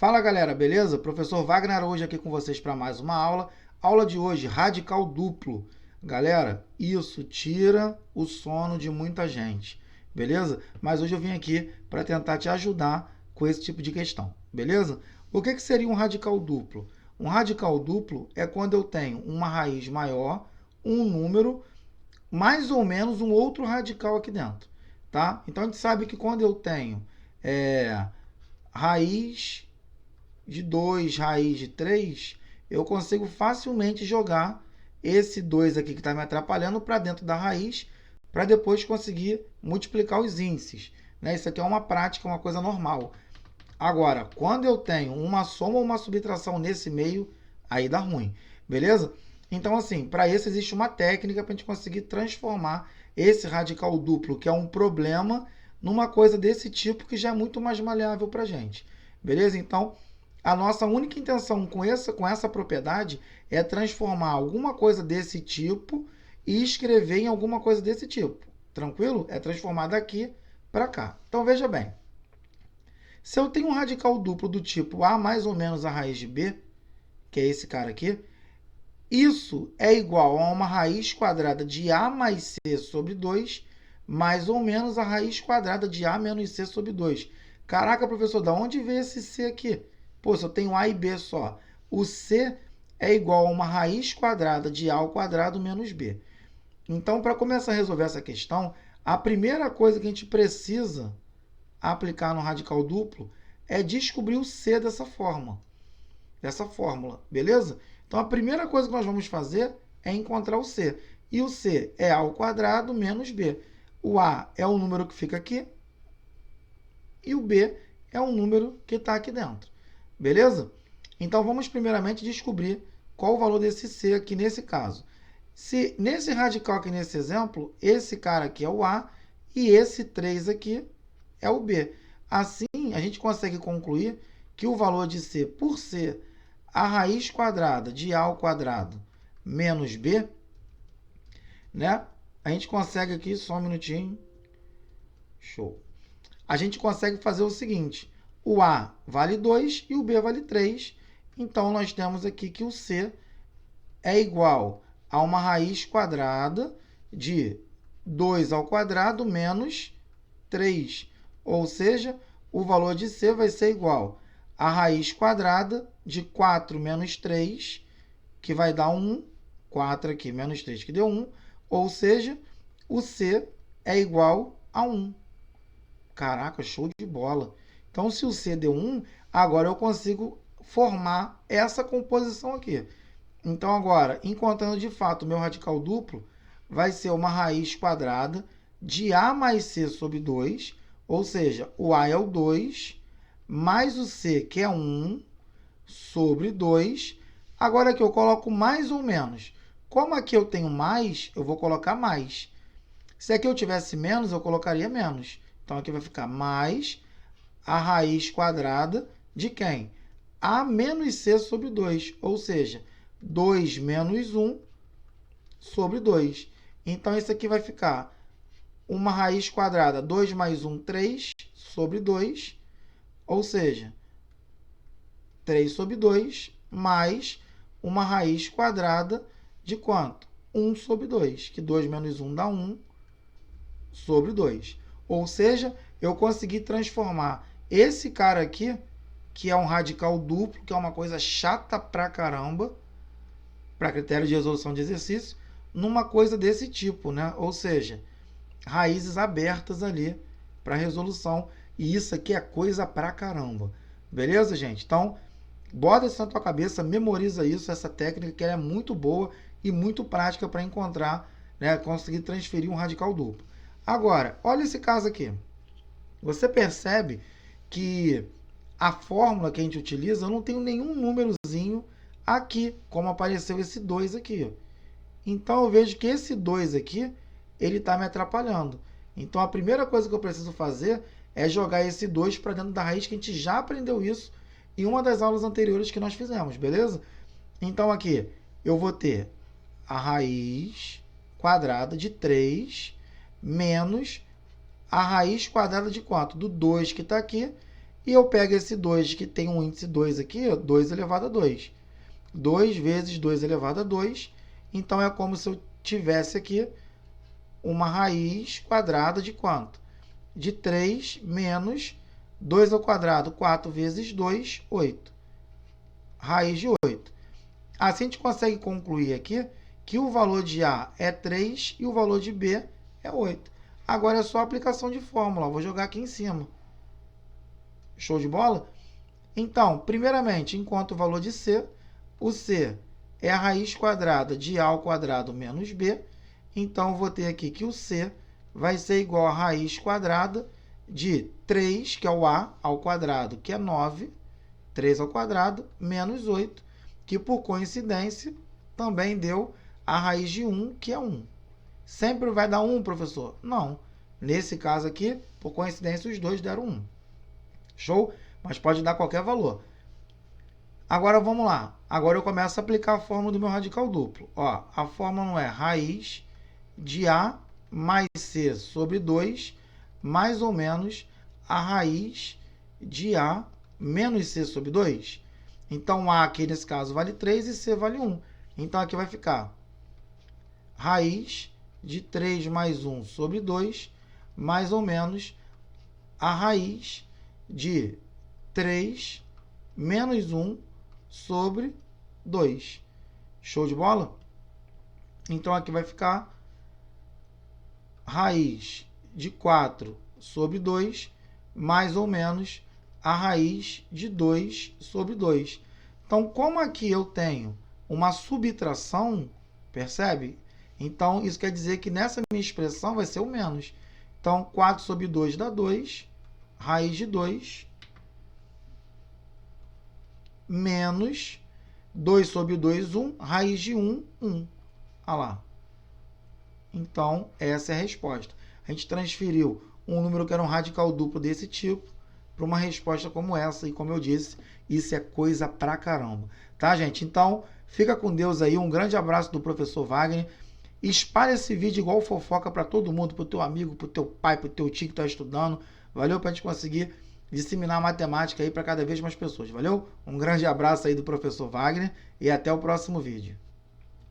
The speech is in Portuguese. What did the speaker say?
Fala galera, beleza? Professor Wagner Araújo aqui com vocês para mais uma aula. Aula de hoje, radical duplo. Galera, isso tira o sono de muita gente, beleza? Mas hoje eu vim aqui para tentar te ajudar com esse tipo de questão, beleza? O que seria um radical duplo? Um radical duplo é quando eu tenho uma raiz maior, um número, mais ou menos um outro radical aqui dentro, tá? Então a gente sabe que quando eu tenho raiz de 2, raiz de 3, eu consigo facilmente jogar esse 2 aqui que está me atrapalhando para dentro da raiz, para depois conseguir multiplicar os índices. Né? Isso aqui é uma prática, uma coisa normal. Agora, quando eu tenho uma soma ou uma subtração nesse meio, aí dá ruim, beleza? Então, assim, para isso existe uma técnica para a gente conseguir transformar esse radical duplo, que é um problema, numa coisa desse tipo que já é muito mais maleável para a gente, beleza? Então, a nossa única intenção com essa propriedade é transformar alguma coisa desse tipo e escrever em alguma coisa desse tipo. Tranquilo? É transformar daqui para cá. Então, veja bem. Se eu tenho um radical duplo do tipo a mais ou menos a raiz de b, que é esse cara aqui, isso é igual a uma raiz quadrada de a mais c sobre 2, mais ou menos a raiz quadrada de a menos c sobre 2. Caraca, professor, da onde veio esse c aqui? Pô, se eu tenho a e b só. O c é igual a uma raiz quadrada de a ao quadrado menos b. Então, para começar a resolver essa questão, a primeira coisa que a gente precisa aplicar no radical duplo é descobrir o c dessa fórmula, beleza? Então, a primeira coisa que nós vamos fazer é encontrar o c. E o c é a ao quadrado menos b. O a é o número que fica aqui e o b é o número que está aqui dentro. Beleza? Então, vamos primeiramente descobrir qual o valor desse c aqui nesse caso. Se nesse radical aqui nesse exemplo, esse cara aqui é o a e esse 3 aqui é o b. Assim, a gente consegue concluir que o valor de c por ser a raiz quadrada de a ao quadrado menos b, né? A gente consegue aqui, só um minutinho. Show. A gente consegue fazer o seguinte. O a vale 2 e o b vale 3. Então, nós temos aqui que o c é igual a uma raiz quadrada de 2 ao quadrado menos 3. Ou seja, o valor de c vai ser igual a raiz quadrada de 4 menos 3, que vai dar 1. 4 aqui menos 3, que deu 1. Ou seja, o c é igual a 1. Caraca, show de bola. Então, se o c deu 1, agora eu consigo formar essa composição aqui. Então, agora, encontrando de fato o meu radical duplo, vai ser uma raiz quadrada de a mais c sobre 2, ou seja, o a é o 2, mais o c, que é 1, sobre 2. Agora aqui eu coloco mais ou menos. Como aqui eu tenho mais, eu vou colocar mais. Se aqui eu tivesse menos, eu colocaria menos. Então, aqui vai ficar mais a raiz quadrada de quem? A menos c sobre 2, ou seja, 2 menos 1 sobre 2. Então, isso aqui vai ficar uma raiz quadrada, 2 mais 1, 3 sobre 2, ou seja, 3 sobre 2, mais uma raiz quadrada de quanto? 1 sobre 2, que 2 menos 1 dá 1 sobre 2. Ou seja, eu consegui transformar esse cara aqui, que é um radical duplo, que é uma coisa chata pra caramba, para critério de resolução de exercício, numa coisa desse tipo, né? Ou seja, raízes abertas ali para resolução. E isso aqui é coisa pra caramba. Beleza, gente? Então, bota isso na tua cabeça, memoriza isso, essa técnica que ela é muito boa e muito prática para encontrar, né, conseguir transferir um radical duplo. Agora, olha esse caso aqui. Você percebe que a fórmula que a gente utiliza, eu não tenho nenhum númerozinho aqui, como apareceu esse 2 aqui. Então, eu vejo que esse 2 aqui, ele está me atrapalhando. Então, a primeira coisa que eu preciso fazer é jogar esse 2 para dentro da raiz, que a gente já aprendeu isso em uma das aulas anteriores que nós fizemos, beleza? Então, aqui, eu vou ter a raiz quadrada de 3 menos a raiz quadrada de quanto? Do 2 que está aqui. E eu pego esse 2, que tem um índice 2 aqui, 2 elevado a 2. 2 vezes 2 elevado a 2. Então, é como se eu tivesse aqui uma raiz quadrada de quanto? De 3 menos 2 ao quadrado, 4 vezes 2, 8. Raiz de 8. Assim, a gente consegue concluir aqui que o valor de A é 3 e o valor de B é 8. Agora é só aplicação de fórmula. Vou jogar aqui em cima. Show de bola? Então, primeiramente, enquanto o valor de C, o C é a raiz quadrada de A ao quadrado menos B. Então, eu vou ter aqui que o C vai ser igual a raiz quadrada de 3, que é o A, ao quadrado, que é 9, 3 ao quadrado, menos 8, que por coincidência também deu a raiz de 1, que é 1. Sempre vai dar 1, professor? Não. Nesse caso aqui, por coincidência, os dois deram 1. Show? Mas pode dar qualquer valor. Agora vamos lá. Agora eu começo a aplicar a fórmula do meu radical duplo. Ó, a fórmula não é raiz de A mais C sobre 2, mais ou menos a raiz de A menos C sobre 2. Então, A aqui nesse caso vale 3 e C vale 1. Então, aqui vai ficar raiz de 3 mais 1 sobre 2, mais ou menos a raiz de 3 menos 1 sobre 2. Show de bola? Então, aqui vai ficar raiz de 4 sobre 2, mais ou menos a raiz de 2 sobre 2. Então, como aqui eu tenho uma subtração, percebe? Então, isso quer dizer que nessa minha expressão vai ser o menos. Então, 4 sobre 2 dá 2, raiz de 2, menos 2 sobre 2, 1, raiz de 1, 1. Olha lá. Então, essa é a resposta. A gente transferiu um número que era um radical duplo desse tipo para uma resposta como essa. E como eu disse, isso é coisa pra caramba. Tá, gente? Então, fica com Deus aí. Um grande abraço do professor Wagner. Espalhe esse vídeo igual fofoca para todo mundo, para o teu amigo, para o teu pai, para o teu tio que está estudando. Valeu para a gente conseguir disseminar a matemática aí para cada vez mais pessoas. Valeu? Um grande abraço aí do professor Wagner e até o próximo vídeo.